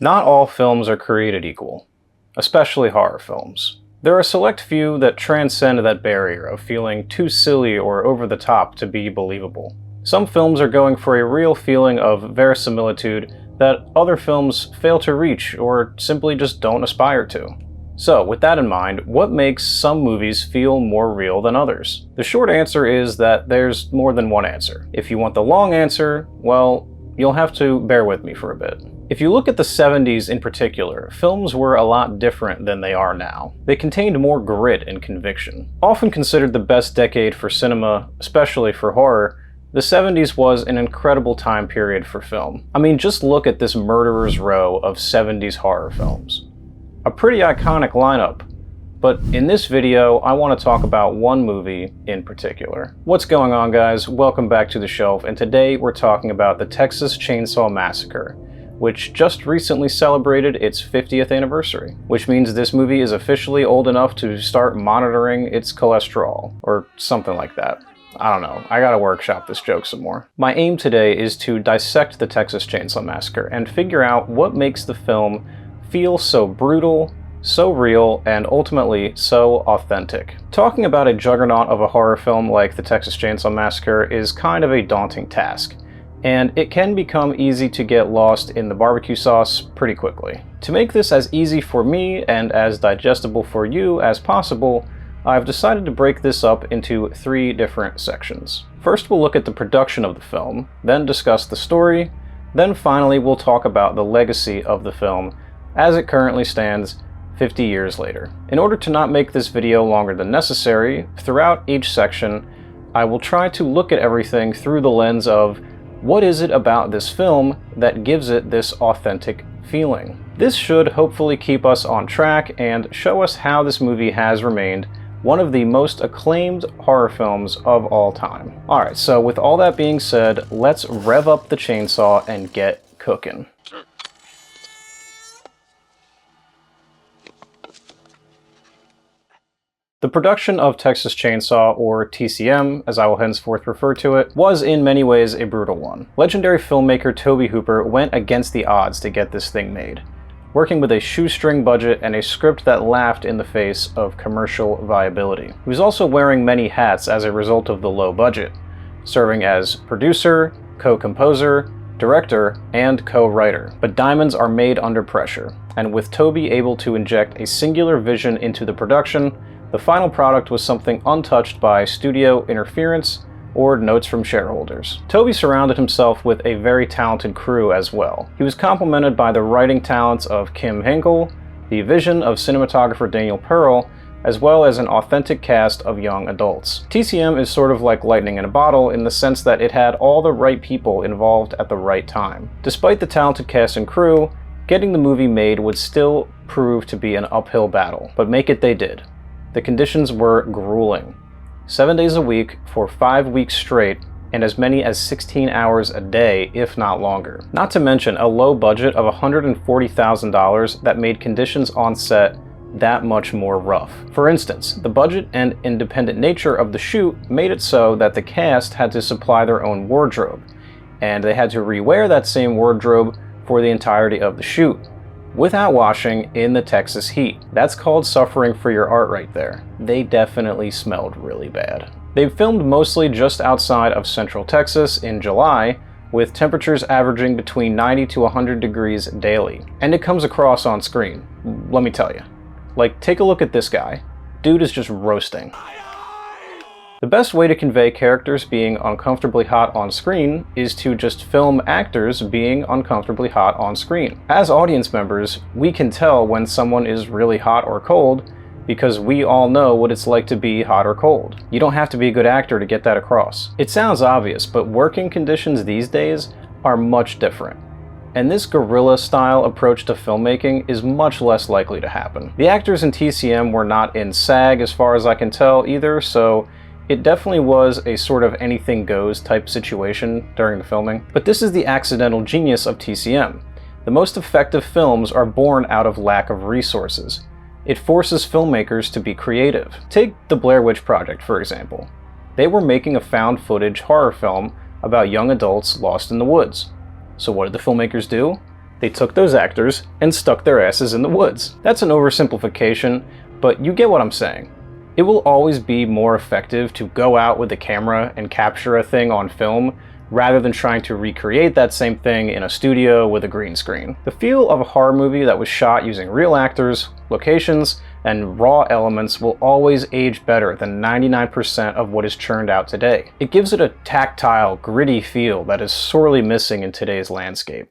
Not all films are created equal, especially horror films. There are a select few that transcend that barrier of feeling too silly or over the top to be believable. Some films are going for a real feeling of verisimilitude that other films fail to reach or simply just don't aspire to. So, with that in mind, what makes some movies feel more real than others? The short answer is that there's more than one answer. If you want the long answer, well, you'll have to bear with me for a bit. If you look at the 70s in particular, films were a lot different than they are now. They contained more grit and conviction. Often considered the best decade for cinema, especially for horror, the 70s was an incredible time period for film. I mean, just look at this murderer's row of 70s horror films. A pretty iconic lineup, but in this video, I want to talk about one movie in particular. What's going on, guys? Welcome back to the shelf, and today we're talking about the Texas Chainsaw Massacre, which just recently celebrated its 50th anniversary, which means this movie is officially old enough to start monitoring its cholesterol, or something like that. I don't know, I gotta workshop this joke some more. My aim today is to dissect the Texas Chainsaw Massacre and figure out what makes the film feel so brutal, so real, and ultimately so authentic. Talking about a juggernaut of a horror film like the Texas Chainsaw Massacre is kind of a daunting task, and it can become easy to get lost in the barbecue sauce pretty quickly. To make this as easy for me and as digestible for you as possible, I've decided to break this up into 3 different sections. First, we'll look at the production of the film, then discuss the story, then finally we'll talk about the legacy of the film as it currently stands 50 years later. In order to not make this video longer than necessary, throughout each section, I will try to look at everything through the lens of what is it about this film that gives it this authentic feeling. This should hopefully keep us on track and show us how this movie has remained one of the most acclaimed horror films of all time. Alright, so with all that being said, let's rev up the chainsaw and get cooking. The production of Texas Chainsaw, or TCM, as I will henceforth refer to it, was in many ways a brutal one. Legendary filmmaker Tobe Hooper went against the odds to get this thing made, working with a shoestring budget and a script that laughed in the face of commercial viability. He was also wearing many hats as a result of the low budget, serving as producer, co-composer, director, and co-writer. But diamonds are made under pressure, and with Tobe able to inject a singular vision into the production, the final product was something untouched by studio interference or notes from shareholders. Tobe surrounded himself with a very talented crew as well. He was complemented by the writing talents of Kim Hinkle, the vision of cinematographer Daniel Pearl, as well as an authentic cast of young adults. TCM is sort of like lightning in a bottle in the sense that it had all the right people involved at the right time. Despite the talented cast and crew, getting the movie made would still prove to be an uphill battle, but make it they did. The conditions were grueling. 7 days a week for 5 weeks straight, and as many as 16 hours a day, if not longer. Not to mention a low budget of $140,000 that made conditions on set that much more rough. For instance, the budget and independent nature of the shoot made it so that the cast had to supply their own wardrobe, and they had to rewear that same wardrobe for the entirety of the shoot, without washing in the Texas heat. That's called suffering for your art right there. They definitely smelled really bad. They filmed mostly just outside of Central Texas in July, with temperatures averaging between 90 to 100 degrees daily. And it comes across on screen, let me tell you. Like, take a look at this guy. Dude is just roasting. The best way to convey characters being uncomfortably hot on screen is to just film actors being uncomfortably hot on screen. As audience members, we can tell when someone is really hot or cold because we all know what it's like to be hot or cold. You don't have to be a good actor to get that across. It sounds obvious, but working conditions these days are much different. And this guerrilla-style approach to filmmaking is much less likely to happen. The actors in TCM were not in SAG as far as I can tell either, so it definitely was a sort of anything goes type situation during the filming. But this is the accidental genius of TCM. The most effective films are born out of lack of resources. It forces filmmakers to be creative. Take the Blair Witch Project, for example. They were making a found footage horror film about young adults lost in the woods. So what did the filmmakers do? They took those actors and stuck their asses in the woods. That's an oversimplification, but you get what I'm saying. It will always be more effective to go out with the camera and capture a thing on film rather than trying to recreate that same thing in a studio with a green screen. The feel of a horror movie that was shot using real actors, locations, and raw elements will always age better than 99% of what is churned out today. It gives it a tactile, gritty feel that is sorely missing in today's landscape.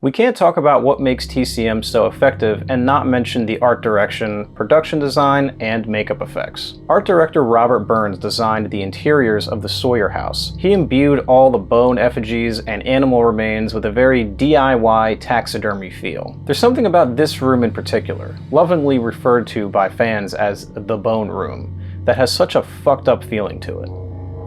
We can't talk about what makes TCM so effective and not mention the art direction, production design, and makeup effects. Art director Robert Burns designed the interiors of the Sawyer house. He imbued all the bone effigies and animal remains with a very DIY taxidermy feel. There's something about this room in particular, lovingly referred to by fans as the Bone Room, that has such a fucked up feeling to it.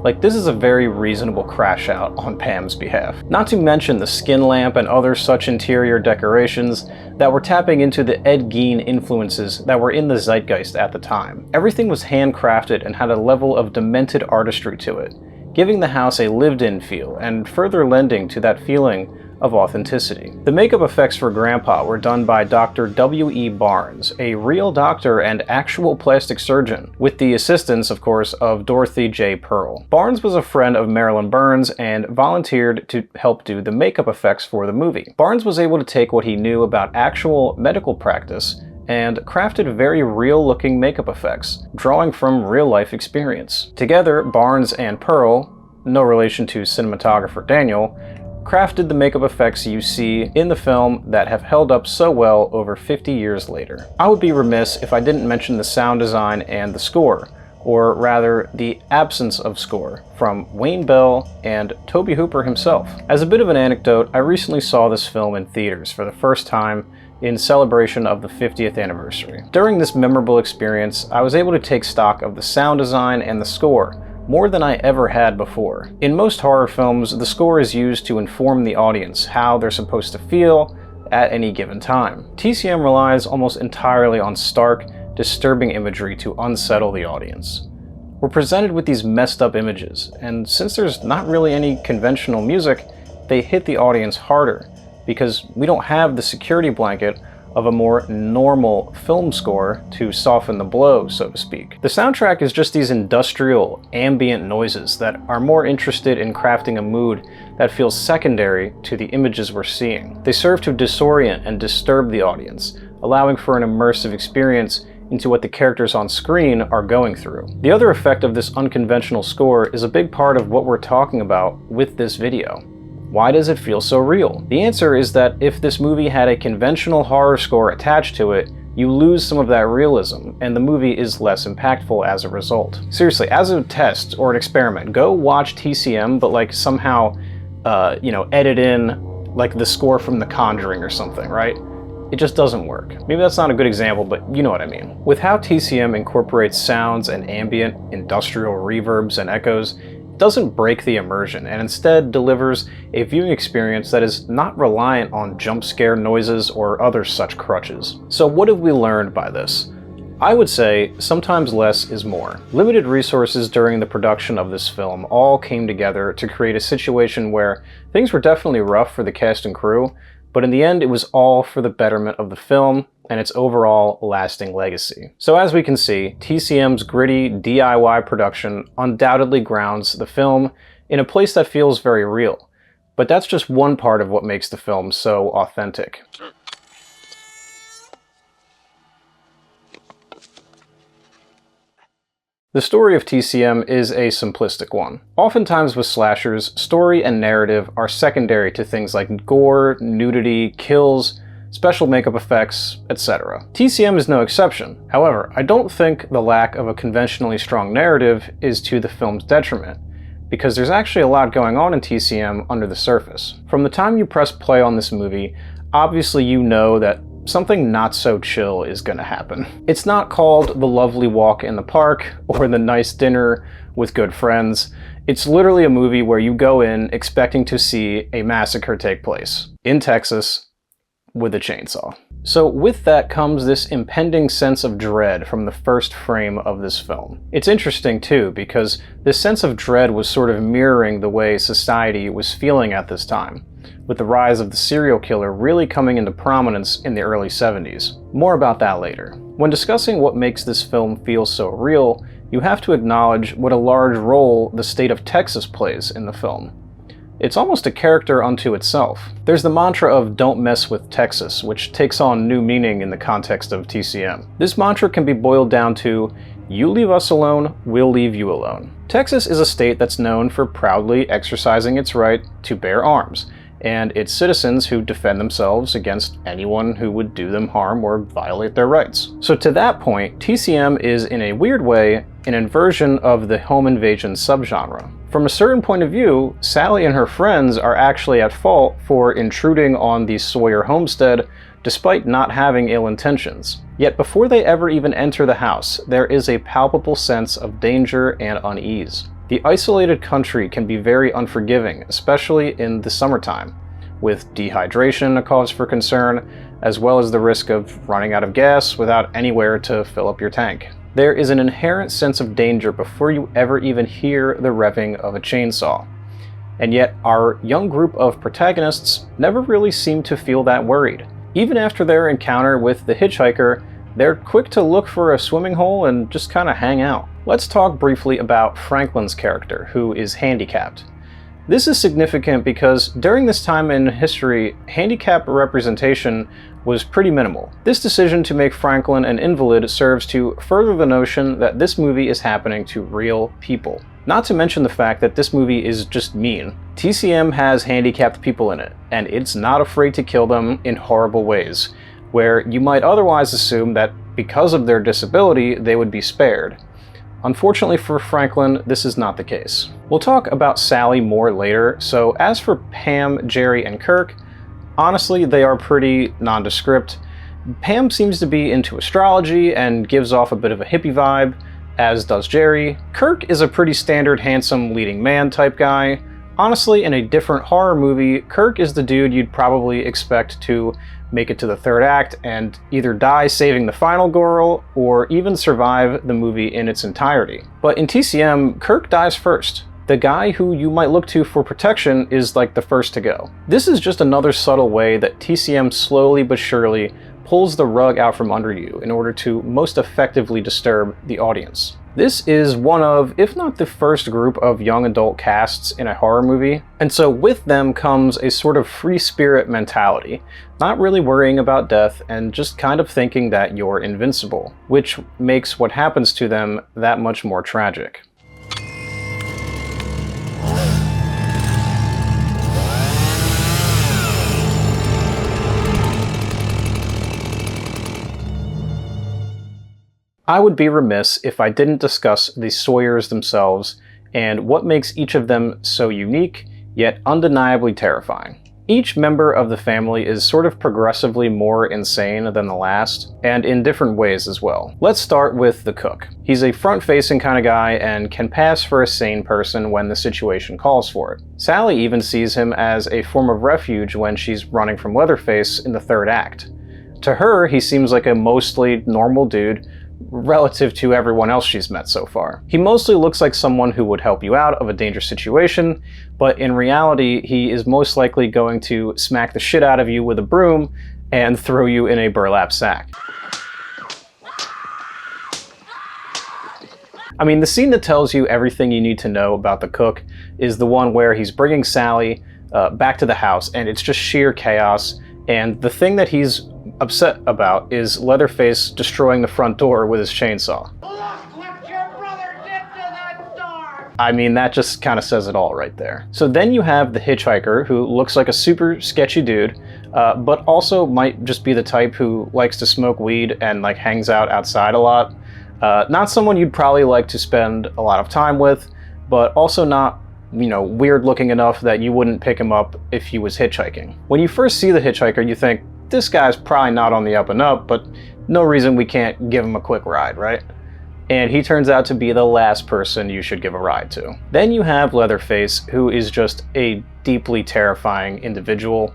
Like, this is a very reasonable crash out on Pam's behalf. Not to mention the skin lamp and other such interior decorations that were tapping into the Ed Gein influences that were in the zeitgeist at the time. Everything was handcrafted and had a level of demented artistry to it, giving the house a lived-in feel and further lending to that feeling of authenticity. The makeup effects for Grandpa were done by Dr. W.E. Barnes, a real doctor and actual plastic surgeon, with the assistance, of course, of Dorothy J. Pearl. Barnes was a friend of Marilyn Burns and volunteered to help do the makeup effects for the movie. Barnes was able to take what he knew about actual medical practice and crafted very real-looking makeup effects, drawing from real-life experience. Together, Barnes and Pearl, no relation to cinematographer Daniel, crafted the makeup effects you see in the film that have held up so well over 50 years later. I would be remiss if I didn't mention the sound design and the score, or rather the absence of score, from Wayne Bell and Tobe Hooper himself. As a bit of an anecdote, I recently saw this film in theaters for the first time in celebration of the 50th anniversary. During this memorable experience, I was able to take stock of the sound design and the score, more than I ever had before. In most horror films, the score is used to inform the audience how they're supposed to feel at any given time. TCM relies almost entirely on stark, disturbing imagery to unsettle the audience. We're presented with these messed up images, and since there's not really any conventional music, they hit the audience harder, because we don't have the security blanket of a more normal film score to soften the blow, so to speak. The soundtrack is just these industrial, ambient noises that are more interested in crafting a mood that feels secondary to the images we're seeing. They serve to disorient and disturb the audience, allowing for an immersive experience into what the characters on screen are going through. The other effect of this unconventional score is a big part of what we're talking about with this video. Why does it feel so real? The answer is that if this movie had a conventional horror score attached to it, you lose some of that realism, and the movie is less impactful as a result. Seriously, as a test or an experiment, go watch TCM, but like somehow, edit in like the score from The Conjuring or something, right? It just doesn't work. Maybe that's not a good example, but you know what I mean. With how TCM incorporates sounds and ambient, industrial reverbs and echoes, doesn't break the immersion and instead delivers a viewing experience that is not reliant on jump scare noises or other such crutches. So what have we learned by this? I would say sometimes less is more. Limited resources during the production of this film all came together to create a situation where things were definitely rough for the cast and crew, but in the end it was all for the betterment of the film and its overall lasting legacy. So as we can see, TCM's gritty DIY production undoubtedly grounds the film in a place that feels very real. But that's just one part of what makes the film so authentic. The story of TCM is a simplistic one. Oftentimes with slashers, story and narrative are secondary to things like gore, nudity, kills, special makeup effects, etc. TCM is no exception. However, I don't think the lack of a conventionally strong narrative is to the film's detriment, because there's actually a lot going on in TCM under the surface. From the time you press play on this movie, obviously you know that something not so chill is gonna happen. It's not called the lovely walk in the park or the nice dinner with good friends. It's literally a movie where you go in expecting to see a massacre take place in Texas with a chainsaw. So with that comes this impending sense of dread from the first frame of this film. It's interesting too, because this sense of dread was sort of mirroring the way society was feeling at this time, with the rise of the serial killer really coming into prominence in the early 70s. More about that later. When discussing what makes this film feel so real, you have to acknowledge what a large role the state of Texas plays in the film. It's almost a character unto itself. There's the mantra of "don't mess with Texas," which takes on new meaning in the context of TCM. This mantra can be boiled down to, "You leave us alone, we'll leave you alone." Texas is a state that's known for proudly exercising its right to bear arms, and its citizens who defend themselves against anyone who would do them harm or violate their rights. So to that point, TCM is in a weird way an inversion of the home invasion subgenre. From a certain point of view, Sally and her friends are actually at fault for intruding on the Sawyer homestead despite not having ill intentions. Yet before they ever even enter the house, there is a palpable sense of danger and unease. The isolated country can be very unforgiving, especially in the summertime, with dehydration a cause for concern, as well as the risk of running out of gas without anywhere to fill up your tank. There is an inherent sense of danger before you ever even hear the revving of a chainsaw. And yet, our young group of protagonists never really seem to feel that worried. Even after their encounter with the hitchhiker, they're quick to look for a swimming hole and just kind of hang out. Let's talk briefly about Franklin's character, who is handicapped. This is significant because during this time in history, handicap representation was pretty minimal. This decision to make Franklin an invalid serves to further the notion that this movie is happening to real people. Not to mention the fact that this movie is just mean. TCM has handicapped people in it, and it's not afraid to kill them in horrible ways, where you might otherwise assume that because of their disability, they would be spared. Unfortunately for Franklin, this is not the case. We'll talk about Sally more later, so as for Pam, Jerry, and Kirk, honestly, they are pretty nondescript. Pam seems to be into astrology and gives off a bit of a hippie vibe, as does Jerry. Kirk is a pretty standard handsome leading man type guy. Honestly, in a different horror movie, Kirk is the dude you'd probably expect to make it to the third act and either die saving the final girl or even survive the movie in its entirety. But in TCM, Kirk dies first. The guy who you might look to for protection is like the first to go. This is just another subtle way that TCM slowly but surely pulls the rug out from under you in order to most effectively disturb the audience. This is one of, if not the first group of young adult casts in a horror movie, and so with them comes a sort of free spirit mentality, not really worrying about death and just kind of thinking that you're invincible, which makes what happens to them that much more tragic. I would be remiss if I didn't discuss the Sawyers themselves and what makes each of them so unique, yet undeniably terrifying. Each member of the family is sort of progressively more insane than the last, and in different ways as well. Let's start with the cook. He's a front-facing kind of guy and can pass for a sane person when the situation calls for it. Sally even sees him as a form of refuge when she's running from Leatherface in the third act. To her, he seems like a mostly normal dude relative to everyone else she's met so far. He mostly looks like someone who would help you out of a dangerous situation, but in reality, he is most likely going to smack the shit out of you with a broom and throw you in a burlap sack. I mean, the scene that tells you everything you need to know about the cook is the one where he's bringing Sally back to the house, and it's just sheer chaos, and the thing that he's upset about is Leatherface destroying the front door with his chainsaw. Look what your brother did to that door! I mean, that just kind of says it all right there. So then you have the hitchhiker, who looks like a super sketchy dude, but also might just be the type who likes to smoke weed and like hangs out outside a lot. Not someone you'd probably like to spend a lot of time with, but also not, you know, weird looking enough that you wouldn't pick him up if he was hitchhiking. When you first see the hitchhiker, you think, this guy's probably not on the up and up, but no reason we can't give him a quick ride, right? And he turns out to be the last person you should give a ride to. Then you have Leatherface, who is just a deeply terrifying individual.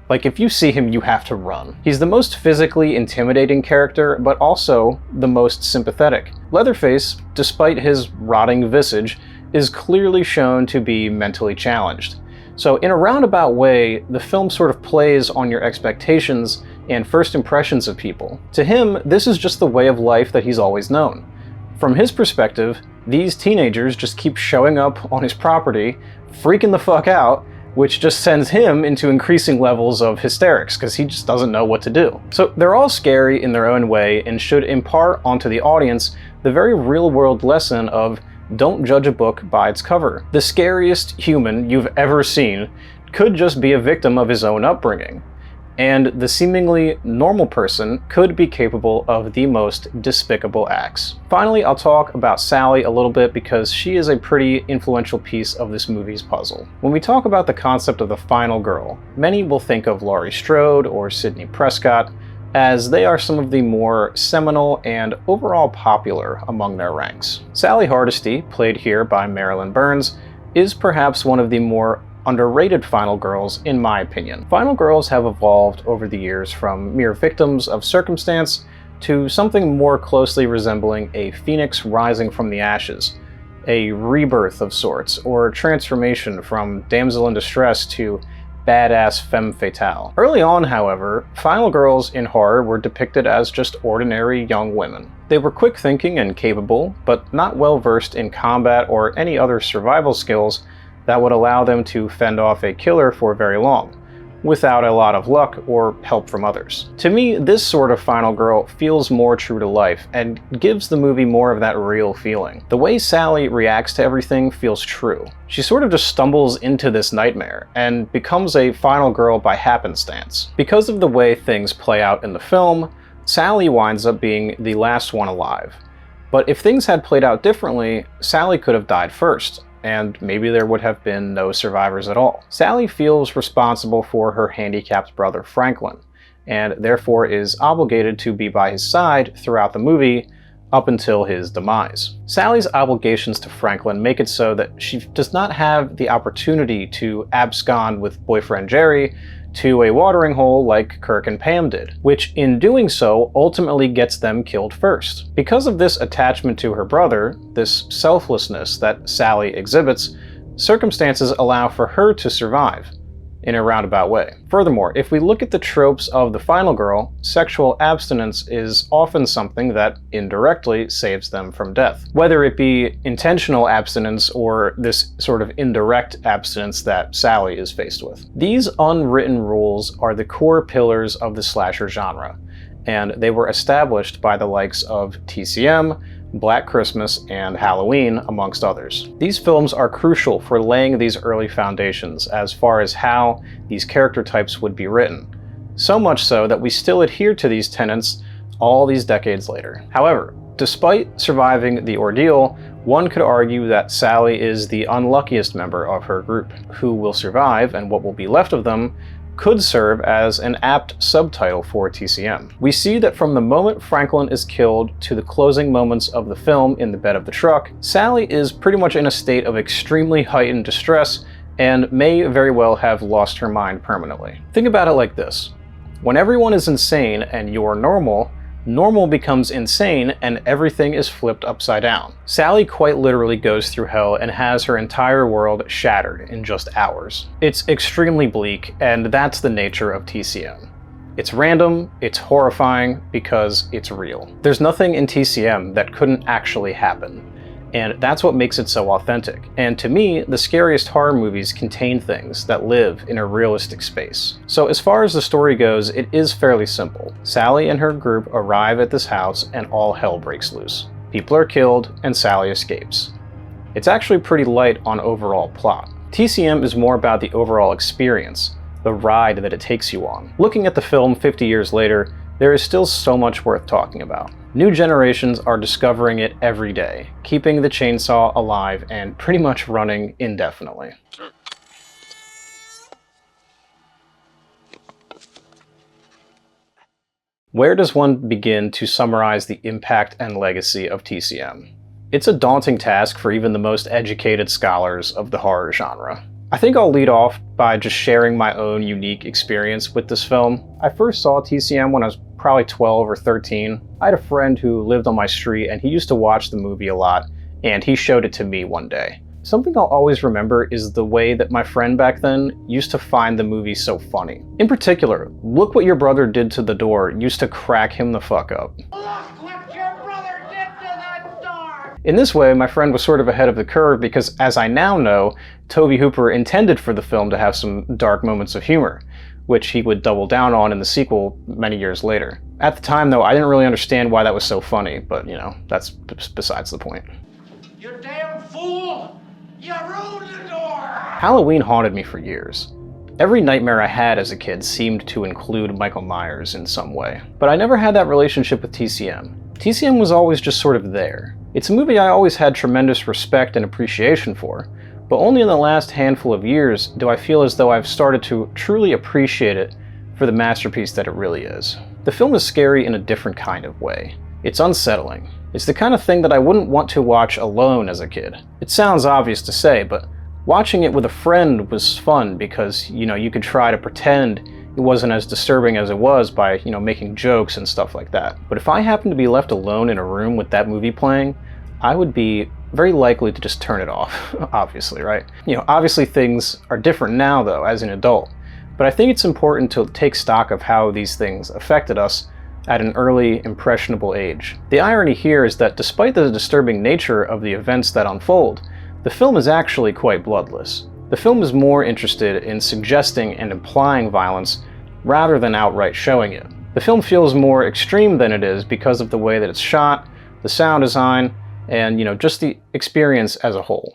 Like, if you see him, you have to run. He's the most physically intimidating character, but also the most sympathetic. Leatherface, despite his rotting visage, is clearly shown to be mentally challenged. So in a roundabout way, the film sort of plays on your expectations and first impressions of people. To him, this is just the way of life that he's always known. From his perspective, these teenagers just keep showing up on his property, freaking the fuck out, which just sends him into increasing levels of hysterics because he just doesn't know what to do. So they're all scary in their own way and should impart onto the audience the very real-world lesson of don't judge a book by its cover. The scariest human you've ever seen could just be a victim of his own upbringing. And the seemingly normal person could be capable of the most despicable acts. Finally, I'll talk about Sally a little bit because she is a pretty influential piece of this movie's puzzle. When we talk about the concept of the final girl, many will think of Laurie Strode or Sidney Prescott, as they are some of the more seminal and overall popular among their ranks. Sally Hardesty, played here by Marilyn Burns, is perhaps one of the more underrated final girls in my opinion. Final girls have evolved over the years from mere victims of circumstance to something more closely resembling a phoenix rising from the ashes, a rebirth of sorts, or transformation from damsel in distress to badass femme fatale. Early on, however, final girls in horror were depicted as just ordinary young women. They were quick thinking and capable, but not well versed in combat or any other survival skills that would allow them to fend off a killer for very long, without a lot of luck or help from others. To me, this sort of final girl feels more true to life and gives the movie more of that real feeling. The way Sally reacts to everything feels true. She sort of just stumbles into this nightmare and becomes a final girl by happenstance. Because of the way things play out in the film, Sally winds up being the last one alive. But if things had played out differently, Sally could have died first, and maybe there would have been no survivors at all. Sally feels responsible for her handicapped brother Franklin, and therefore is obligated to be by his side throughout the movie up until his demise. Sally's obligations to Franklin make it so that she does not have the opportunity to abscond with boyfriend Jerry to a watering hole like Kirk and Pam did, which in doing so ultimately gets them killed first. Because of this attachment to her brother, this selflessness that Sally exhibits, circumstances allow for her to survive in a roundabout way. Furthermore, if we look at the tropes of the final girl, sexual abstinence is often something that indirectly saves them from death. Whether it be intentional abstinence or this sort of indirect abstinence that Sally is faced with. These unwritten rules are the core pillars of the slasher genre, and they were established by the likes of TCM, Black Christmas, and Halloween, amongst others. These films are crucial for laying these early foundations as far as how these character types would be written. So much so that we still adhere to these tenets all these decades later. However, despite surviving the ordeal, one could argue that Sally is the unluckiest member of her group. Who will survive and what will be left of them could serve as an apt subtitle for TCM. We see that from the moment Franklin is killed to the closing moments of the film in the bed of the truck, Sally is pretty much in a state of extremely heightened distress and may very well have lost her mind permanently. Think about it like this. When everyone is insane and you're normal, normal becomes insane and everything is flipped upside down. Sally quite literally goes through hell and has her entire world shattered in just hours. It's extremely bleak, and that's the nature of TCM. It's random, it's horrifying, because it's real. There's nothing in TCM that couldn't actually happen, and that's what makes it so authentic. And to me, the scariest horror movies contain things that live in a realistic space. So as far as the story goes, it is fairly simple. Sally and her group arrive at this house and all hell breaks loose. People are killed and Sally escapes. It's actually pretty light on overall plot. TCM is more about the overall experience, the ride that it takes you on. Looking at the film 50 years later, there is still so much worth talking about. New generations are discovering it every day, keeping the chainsaw alive and pretty much running indefinitely. Where does one begin to summarize the impact and legacy of TCM? It's a daunting task for even the most educated scholars of the horror genre. I think I'll lead off by just sharing my own unique experience with this film. I first saw TCM when I was probably 12 or 13. I had a friend who lived on my street and he used to watch the movie a lot, and he showed it to me one day. Something I'll always remember is the way that my friend back then used to find the movie so funny. In particular, Look What Your Brother Did to the Door used to crack him the fuck up. Look what your brother did to that door! In this way, my friend was sort of ahead of the curve because, as I now know, Tobe Hooper intended for the film to have some dark moments of humor, which he would double down on in the sequel many years later. At the time, though, I didn't really understand why that was so funny, but, you know, that's besides the point. You damn fool! You ruined the door! Halloween haunted me for years. Every nightmare I had as a kid seemed to include Michael Myers in some way. But I never had that relationship with TCM. TCM was always just sort of there. It's a movie I always had tremendous respect and appreciation for, but only in the last handful of years do I feel as though I've started to truly appreciate it for the masterpiece that it really is. The film is scary in a different kind of way. It's unsettling. It's the kind of thing that I wouldn't want to watch alone as a kid. It sounds obvious to say, but watching it with a friend was fun because, you could try to pretend it wasn't as disturbing as it was by, making jokes and stuff like that. But if I happened to be left alone in a room with that movie playing, I would be very likely to just turn it off, obviously, right? Obviously things are different now, though, as an adult. But I think it's important to take stock of how these things affected us at an early, impressionable age. The irony here is that despite the disturbing nature of the events that unfold, the film is actually quite bloodless. The film is more interested in suggesting and implying violence rather than outright showing it. The film feels more extreme than it is because of the way that it's shot, the sound design, and just the experience as a whole.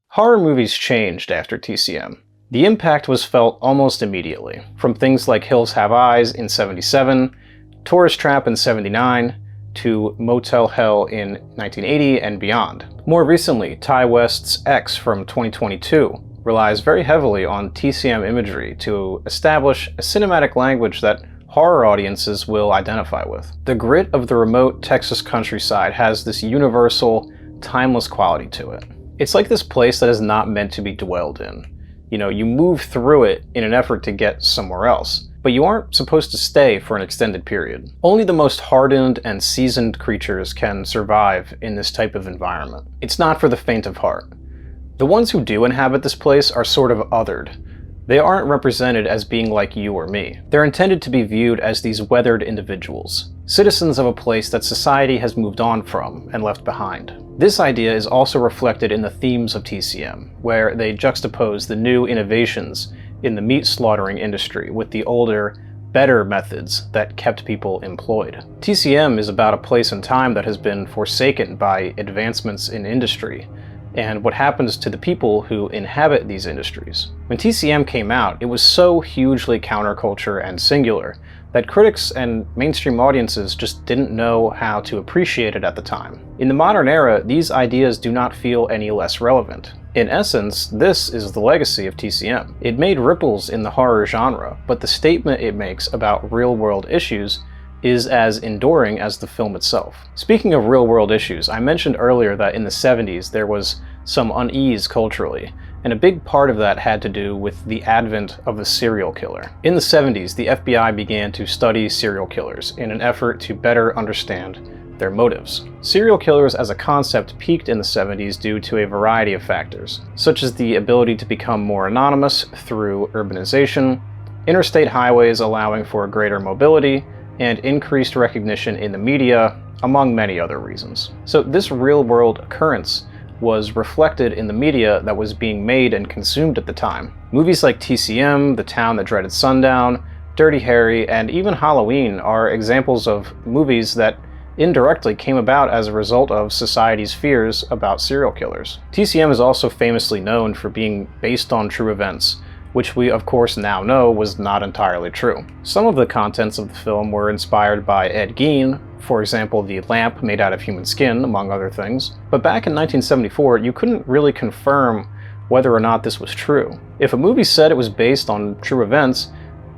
Horror movies changed after TCM. The impact was felt almost immediately, from things like Hills Have Eyes in '77, Tourist Trap in '79, to Motel Hell in 1980 and beyond. More recently, Ty West's X from 2022 relies very heavily on TCM imagery to establish a cinematic language that horror audiences will identify with. The grit of the remote Texas countryside has this universal, timeless quality to it. It's like this place that is not meant to be dwelled in. You move through it in an effort to get somewhere else, but you aren't supposed to stay for an extended period. Only the most hardened and seasoned creatures can survive in this type of environment. It's not for the faint of heart. The ones who do inhabit this place are sort of othered. They aren't represented as being like you or me. They're intended to be viewed as these weathered individuals, citizens of a place that society has moved on from and left behind. This idea is also reflected in the themes of TCM, where they juxtapose the new innovations in the meat slaughtering industry with the older, better methods that kept people employed. TCM is about a place and time that has been forsaken by advancements in industry, and what happens to the people who inhabit these industries. When TCM came out, it was so hugely counterculture and singular that critics and mainstream audiences just didn't know how to appreciate it at the time. In the modern era, these ideas do not feel any less relevant. In essence, this is the legacy of TCM. It made ripples in the horror genre, but the statement it makes about real-world issues is as enduring as the film itself. Speaking of real-world issues, I mentioned earlier that in the 70s there was some unease culturally, and a big part of that had to do with the advent of the serial killer. In the 70s, the FBI began to study serial killers in an effort to better understand their motives. Serial killers as a concept peaked in the 70s due to a variety of factors, such as the ability to become more anonymous through urbanization, interstate highways allowing for greater mobility, and increased recognition in the media, among many other reasons. So this real-world occurrence was reflected in the media that was being made and consumed at the time. Movies like TCM, The Town That Dreaded Sundown, Dirty Harry, and even Halloween are examples of movies that indirectly came about as a result of society's fears about serial killers. TCM is also famously known for being based on true events, which we of course now know was not entirely true. Some of the contents of the film were inspired by Ed Gein, for example the lamp made out of human skin, among other things. But back in 1974, you couldn't really confirm whether or not this was true. If a movie said it was based on true events,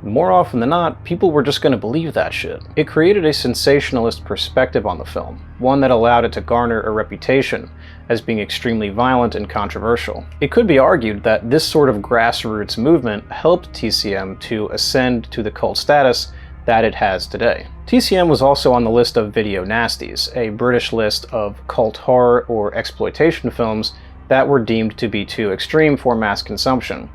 More often than not, people were just going to believe that shit. It created a sensationalist perspective on the film, one that allowed it to garner a reputation as being extremely violent and controversial. It could be argued that this sort of grassroots movement helped TCM to ascend to the cult status that it has today. TCM was also on the list of video nasties, a British list of cult horror or exploitation films that were deemed to be too extreme for mass consumption,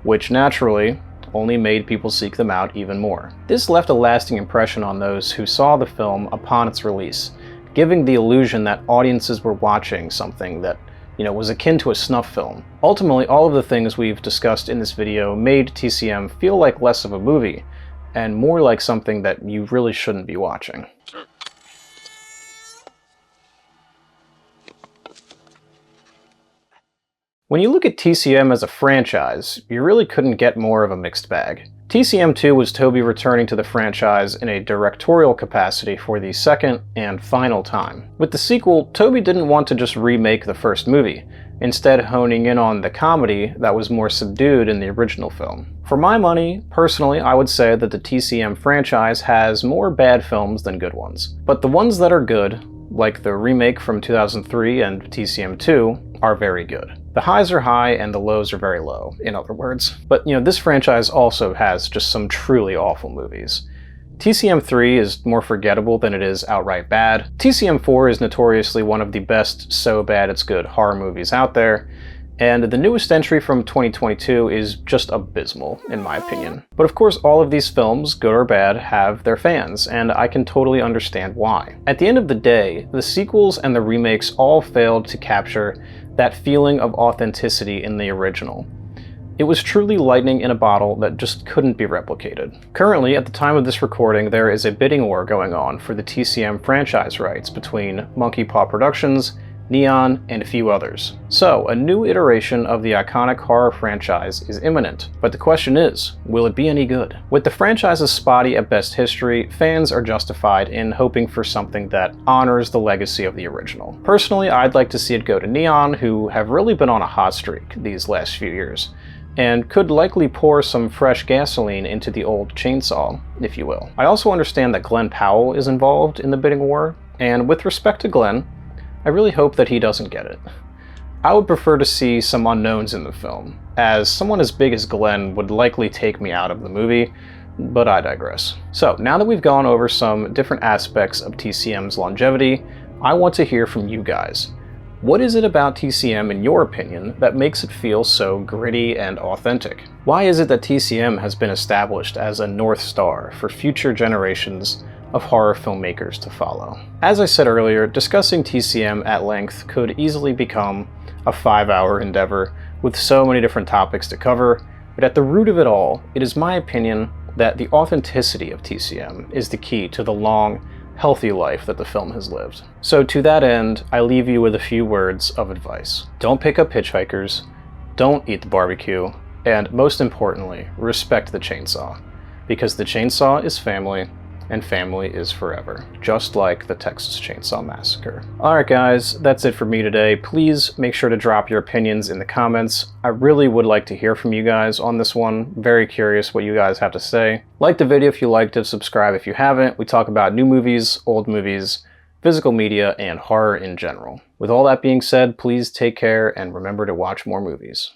which naturally only made people seek them out even more. This left a lasting impression on those who saw the film upon its release, giving the illusion that audiences were watching something that, was akin to a snuff film. Ultimately, all of the things we've discussed in this video made TCM feel like less of a movie, and more like something that you really shouldn't be watching. When you look at TCM as a franchise, you really couldn't get more of a mixed bag. TCM 2 was Toby returning to the franchise in a directorial capacity for the second and final time. With the sequel, Toby didn't want to just remake the first movie, instead honing in on the comedy that was more subdued in the original film. For my money, personally, I would say that the TCM franchise has more bad films than good ones. But the ones that are good, like the remake from 2003 and TCM 2, are very good. The highs are high and the lows are very low, in other words. But this franchise also has just some truly awful movies. TCM 3 is more forgettable than it is outright bad. TCM 4 is notoriously one of the best so bad it's good horror movies out there. And the newest entry from 2022 is just abysmal, in my opinion. But of course, all of these films, good or bad, have their fans, and I can totally understand why. At the end of the day, the sequels and the remakes all failed to capture that feeling of authenticity in the original. It was truly lightning in a bottle that just couldn't be replicated. Currently, at the time of this recording, there is a bidding war going on for the TCM franchise rights between Monkey Paw Productions, Neon, and a few others. So, a new iteration of the iconic horror franchise is imminent. But the question is, will it be any good? With the franchise's spotty at best history, fans are justified in hoping for something that honors the legacy of the original. Personally, I'd like to see it go to Neon, who have really been on a hot streak these last few years, and could likely pour some fresh gasoline into the old chainsaw, if you will. I also understand that Glenn Powell is involved in the bidding war, and with respect to Glenn, I really hope that he doesn't get it. I would prefer to see some unknowns in the film, as someone as big as Glenn would likely take me out of the movie, but I digress. So, now that we've gone over some different aspects of TCM's longevity, I want to hear from you guys. What is it about TCM, in your opinion, that makes it feel so gritty and authentic? Why is it that TCM has been established as a North Star for future generations of horror filmmakers to follow? As I said earlier, discussing TCM at length could easily become a 5-hour endeavor with so many different topics to cover, but at the root of it all, it is my opinion that the authenticity of TCM is the key to the long, healthy life that the film has lived. So to that end, I leave you with a few words of advice. Don't pick up hitchhikers, don't eat the barbecue, and most importantly, respect the chainsaw, because the chainsaw is family, and family is forever, just like the Texas Chainsaw Massacre. Alright guys, that's it for me today. Please make sure to drop your opinions in the comments. I really would like to hear from you guys on this one. Very curious what you guys have to say. Like the video if you liked it, subscribe if you haven't. We talk about new movies, old movies, physical media, and horror in general. With all that being said, please take care and remember to watch more movies.